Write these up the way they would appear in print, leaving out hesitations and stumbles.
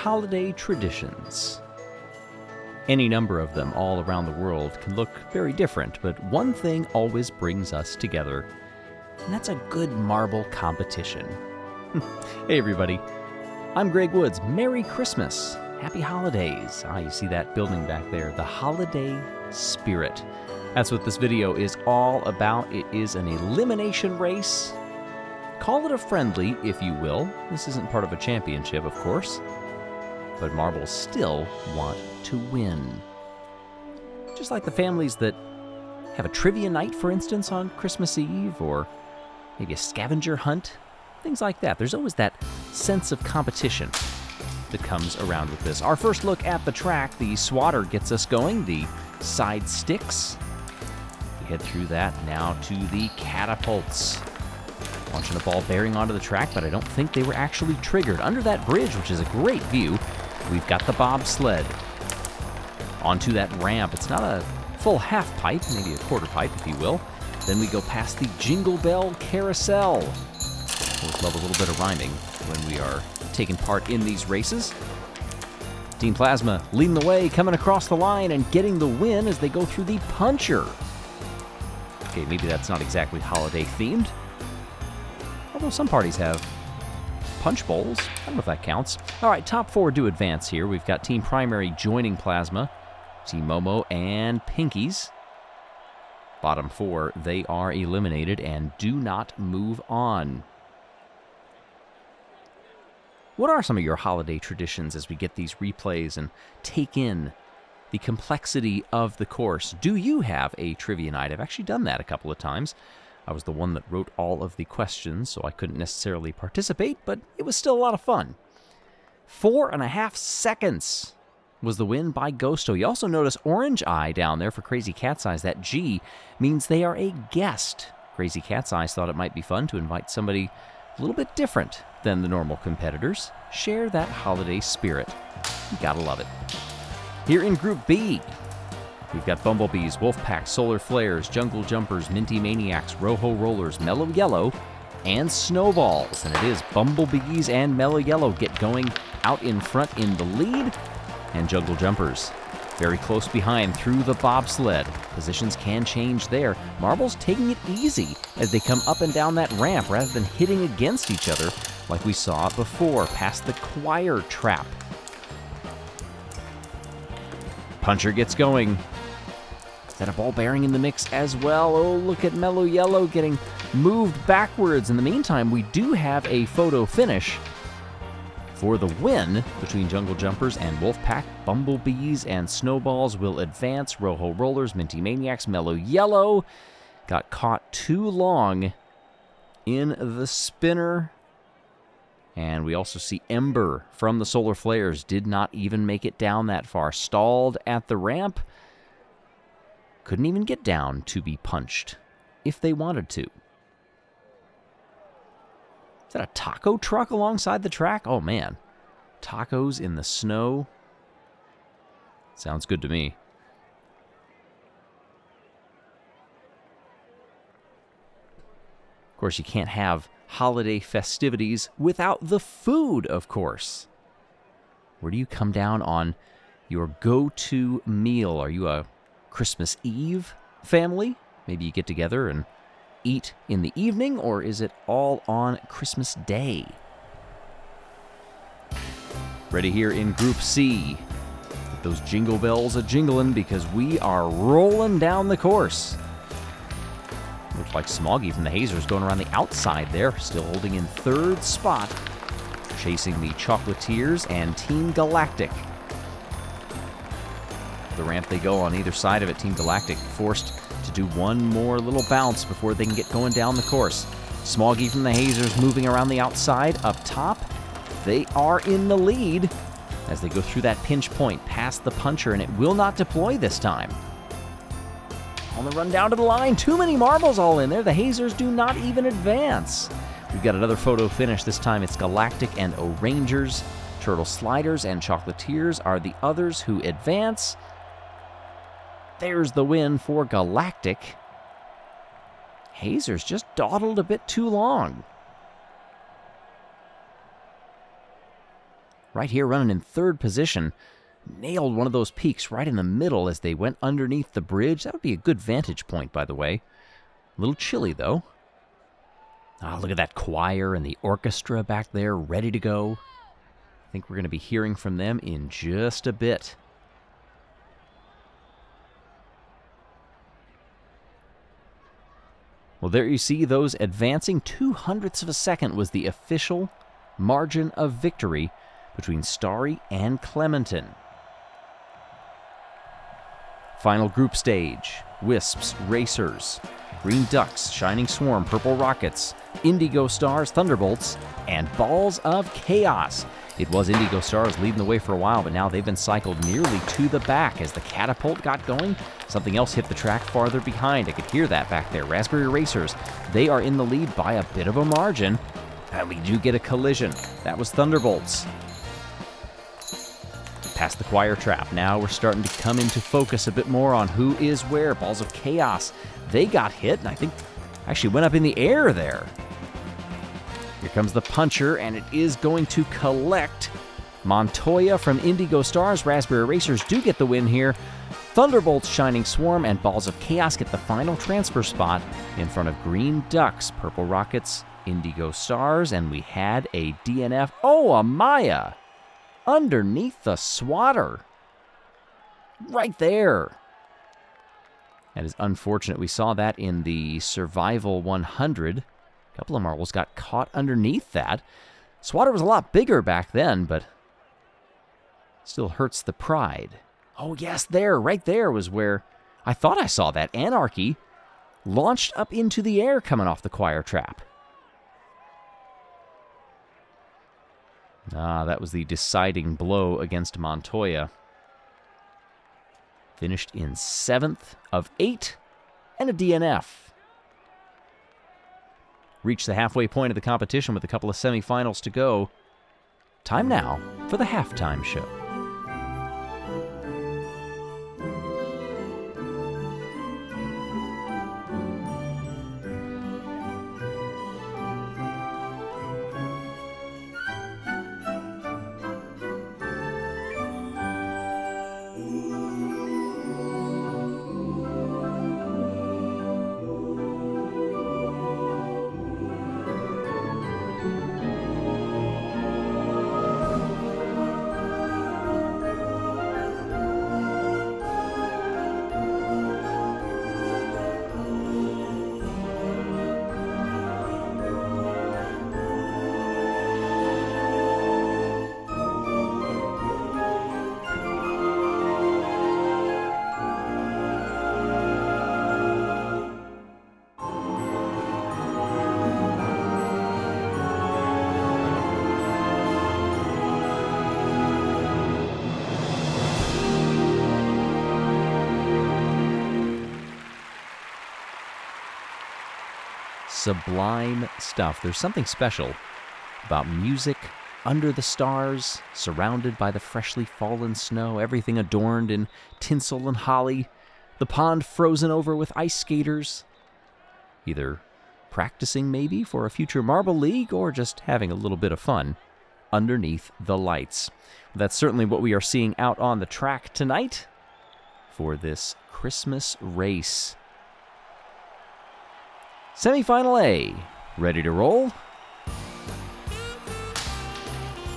holiday traditions. Any number of them all around the world can look very different, but one thing always brings us together, and that's a good marble competition. Hey everybody, I'm Greg Woods. Merry Christmas. Happy holidays. You see that building back there, the holiday spirit. That's what this video is all about. It is an elimination race. Call it a friendly, if you will. This isn't part of a championship, of course. But marbles still want to win. Just like the families that have a trivia night, for instance, on Christmas Eve, or maybe a scavenger hunt, things like that. There's always that sense of competition that comes around with this. Our first look at the track, the swatter gets us going, the side sticks. We head through that now to the catapults. Launching a ball bearing onto the track, but I don't think they were actually triggered. Under that bridge, which is a great view, we've got the bobsled. Onto that ramp. It's not a full half pipe, maybe a quarter pipe, if you will. Then we go past the Jingle Bell Carousel. Always love a little bit of rhyming when we are taking part in these races. Team Plasma leading the way, coming across the line and getting the win as they go through the puncher. Okay, maybe that's not exactly holiday themed. Although some parties have punch bowls. I don't know if that counts. All right, top four do advance here. We've got Team Primary joining Plasma, Team Momo, and Pinkies. Bottom four, they are eliminated and do not move on. What are some of your holiday traditions as we get these replays and take in the complexity of the course? Do you have a trivia night? I've actually done that a couple of times. I was the one that wrote all of the questions, so I couldn't necessarily participate, but it was still a lot of fun. 4.5 seconds was the win by Ghosto. You also notice orange eye down there for Crazy Cat's Eyes. That G means they are a guest. Crazy Cat's Eyes thought it might be fun to invite somebody a little bit different than the normal competitors. Share that holiday spirit. You gotta love it. Here in Group B, we've got Bumblebees, Wolfpack, Solar Flares, Jungle Jumpers, Minty Maniacs, Rojo Rollers, Mellow Yellow, and Snowballs. And it is Bumblebees and Mellow Yellow get going out in front in the lead, and Jungle Jumpers very close behind through the bobsled. Positions can change there. Marbles taking it easy as they come up and down that ramp rather than hitting against each other like we saw before, past the choir trap. Puncher gets going. Is that a ball bearing in the mix as well? Oh, look at Mellow Yellow getting moved backwards. In the meantime, we do have a photo finish for the win between Jungle Jumpers and Wolfpack. Bumblebees and Snowballs will advance. Rojo Rollers, Minty Maniacs, Mellow Yellow got caught too long in the spinner. And we also see Ember from the Solar Flares did not even make it down that far. Stalled at the ramp. Couldn't even get down to be punched if they wanted to. Is that a taco truck alongside the track? Oh, man. Tacos in the snow. Sounds good to me. Of course, you can't have holiday festivities without the food, of course. Where do you come down on your go-to meal? Are you a Christmas Eve family? Maybe you get together and eat in the evening, or is it all on Christmas Day? Ready here in Group C. Get those jingle bells a-jingling because we are rolling down the course. Looks like Smoggy from the Hazers going around the outside there, still holding in third spot, chasing the Chocolatiers and Team Galactic. The ramp they go on either side of it. Team Galactic forced to do one more little bounce before they can get going down the course. Smoggy from the Hazers moving around the outside. Up top, they are in the lead as they go through that pinch point past the puncher, and it will not deploy this time. On the run down to the line, too many marbles all in there. The Hazers do not even advance. We've got another photo finish. This time it's Galactic and O-Rangers. Turtle Sliders and Chocolatiers are the others who advance. There's the win for Galactic. Hazers just dawdled a bit too long. right here running in third position. Nailed one of those peaks right in the middle as they went underneath the bridge. That would be a good vantage point, by the way. A little chilly, though. Look at that choir and the orchestra back there ready to go. I think we're going to be hearing from them in just a bit. Well, there you see those advancing. 0.02 of a second was the official margin of victory between Starry and Clementon. Final group stage. Wisps, Racers, Green Ducks, Shining Swarm, Purple Rockets, Indigo Stars, Thunderbolts, and Balls of Chaos. It was Indigo Stars leading the way for a while, but now they've been cycled nearly to the back as the catapult got going. Something else hit the track farther behind. I could hear that back there. Raspberry Racers, they are in the lead by a bit of a margin, and we do get a collision. That was Thunderbolts. Past the choir trap. Now we're starting to come into focus a bit more on who is where. Balls of Chaos, they got hit, and I think actually went up in the air there. Here comes the puncher, and it is going to collect. Montoya from Indigo Stars, Raspberry Racers do get the win here. Thunderbolts, Shining Swarm, and Balls of Chaos get the final transfer spot in front of Green Ducks, Purple Rockets, Indigo Stars, and we had a DNF. Oh, Amaya! Underneath the swatter. Right there. That is unfortunate. We saw that in the Survival 100. A couple of marbles got caught underneath that. Swatter was a lot bigger back then, but still hurts the pride. Oh, yes, right there was where I thought I saw that. Anarchy launched up into the air coming off the choir trap. That was the deciding blow against Montoya. Finished in 7th of 8 and a DNF. Reached the halfway point of the competition with a couple of semifinals to go. Time now for the halftime show. Sublime stuff. There's something special about music under the stars, surrounded by the freshly fallen snow, everything adorned in tinsel and holly, the pond frozen over with ice skaters, either practicing maybe for a future Marble League or just having a little bit of fun underneath the lights. That's certainly what we are seeing out on the track tonight for this Christmas race. Semifinal A, ready to roll?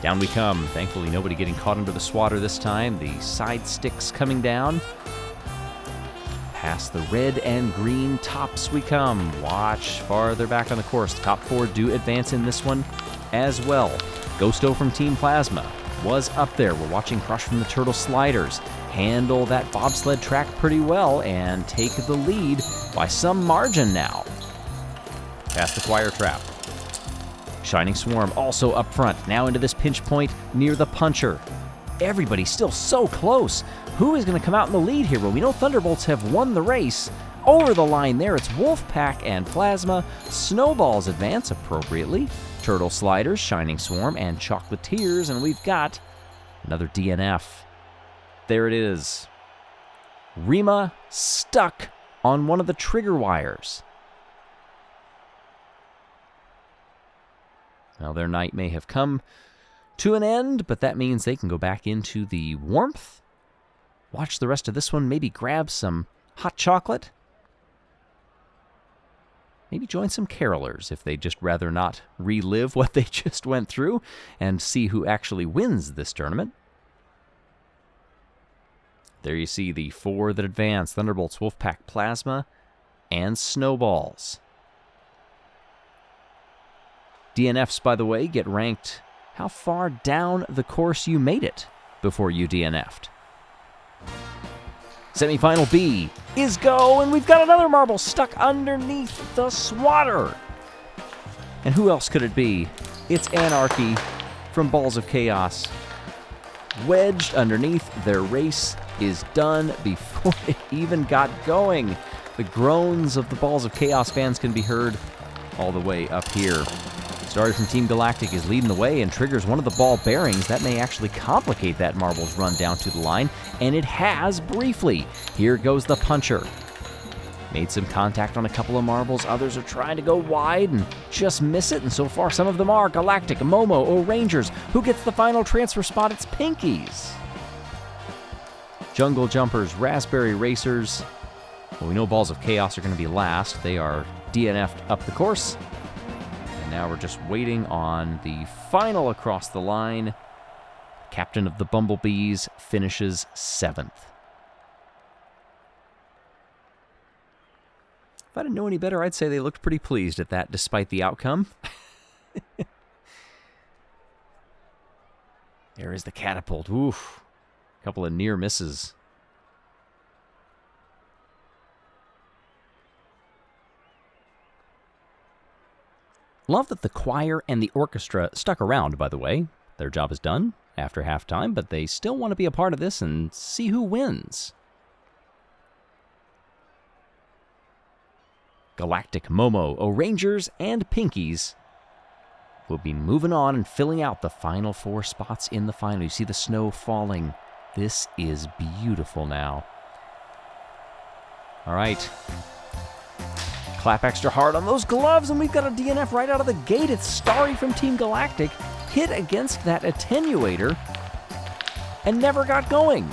Down we come. Thankfully, nobody getting caught under the swatter this time. The side sticks coming down. Past the red and green tops we come. Watch farther back on the course. The top 4 do advance in this one as well. Ghosto from Team Plasma was up there. We're watching Crush from the Turtle Sliders handle that bobsled track pretty well and take the lead by some margin now. Past the choir trap. Shining Swarm also up front, now into this pinch point near the puncher. Everybody's still so close. Who is going to come out in the lead here? Well, we know Thunderbolts have won the race. Over the line there, it's Wolfpack and Plasma. Snowballs advance appropriately. Turtle Sliders, Shining Swarm, and Chocolatiers, and we've got another DNF. There it is. Rima stuck on one of the trigger wires. Well, their night may have come to an end, but that means they can go back into the warmth, watch the rest of this one, maybe grab some hot chocolate, maybe join some carolers if they'd just rather not relive what they just went through and see who actually wins this tournament. There you see the 4 that advance: Thunderbolts, Wolfpack, Plasma, and Snowballs. DNFs, by the way, get ranked how far down the course you made it before you DNF'd. Semifinal B is go, and we've got another marble stuck underneath the swatter. And who else could it be? It's Anarchy from Balls of Chaos. Wedged underneath, their race is done before it even got going. The groans of the Balls of Chaos fans can be heard all the way up here. Starter from Team Galactic is leading the way and triggers one of the ball bearings. That may actually complicate that marble's run down to the line, and it has briefly. Here goes the puncher. Made some contact on a couple of marbles. Others are trying to go wide and just miss it, and so far some of them are. Galactic, Momo, O-Rangers. Who gets the final transfer spot? It's Pinkies. Jungle Jumpers, Raspberry Racers. Well, we know Balls of Chaos are going to be last. They are DNF'd up the course. Now we're just waiting on the final across the line. Captain of the Bumblebees finishes 7th. If I didn't know any better, I'd say they looked pretty pleased at that, despite the outcome. There is the catapult. Oof. A couple of near misses. Love that the choir and the orchestra stuck around, by the way. Their job is done after halftime, but they still want to be a part of this and see who wins. Galactic, Momo, O-Rangers, and Pinkies will be moving on and filling out the final 4 spots in the final. You see the snow falling. This is beautiful now. All right. Clap extra hard on those gloves, and we've got a DNF right out of the gate. It's Starry from Team Galactic, hit against that attenuator and never got going.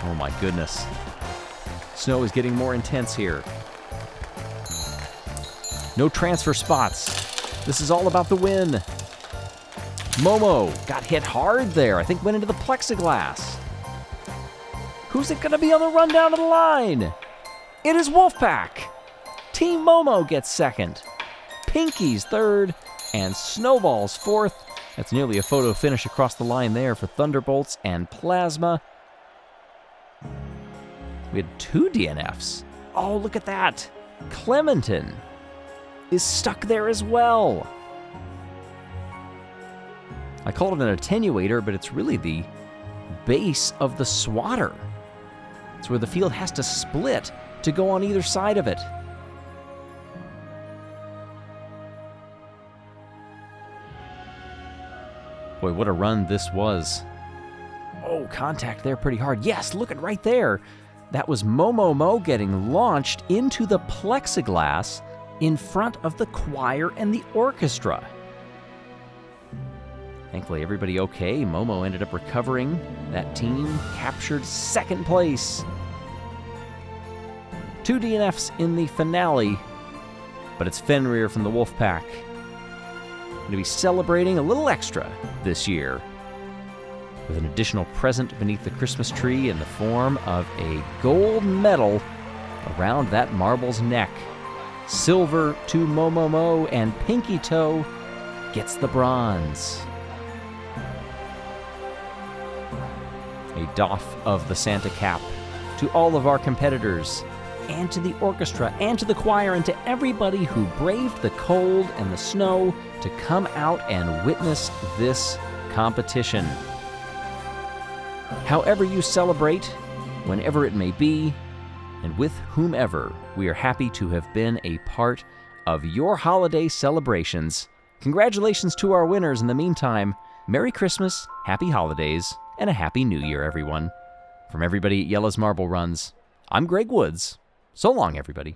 Oh my goodness. Snow is getting more intense here. No transfer spots. This is all about the win. Momo got hit hard there. I think went into the plexiglass. Who's it going to be on the run down to the line? It is Wolfpack. Team Momo gets 2nd. Pinkies 3rd. And Snowballs 4th. That's nearly a photo finish across the line there for Thunderbolts and Plasma. We had 2 DNFs. Oh, look at that. Clementon is stuck there as well. I called it an attenuator, but it's really the base of the swatter. It's where the field has to split to go on either side of it. Boy, what a run this was. Oh, contact there pretty hard. Yes, look at right there. That was Momo getting launched into the plexiglass in front of the choir and the orchestra. Thankfully, everybody okay. Momo ended up recovering. That team captured 2nd place. 2 DNFs in the finale, but it's Fenrir from the Wolfpack. Going to be celebrating a little extra this year with an additional present beneath the Christmas tree in the form of a gold medal around that marble's neck. Silver to Momo, and Pinky Toe gets the bronze. A doff of the Santa cap to all of our competitors, and to the orchestra, and to the choir, and to everybody who braved the cold and the snow to come out and witness this competition. However you celebrate, whenever it may be, and with whomever, we are happy to have been a part of your holiday celebrations. Congratulations to our winners. In the meantime, Merry Christmas, Happy Holidays, and a Happy New Year, everyone. From everybody at Jelle's Marble Runs, I'm Greg Woods. So long, everybody.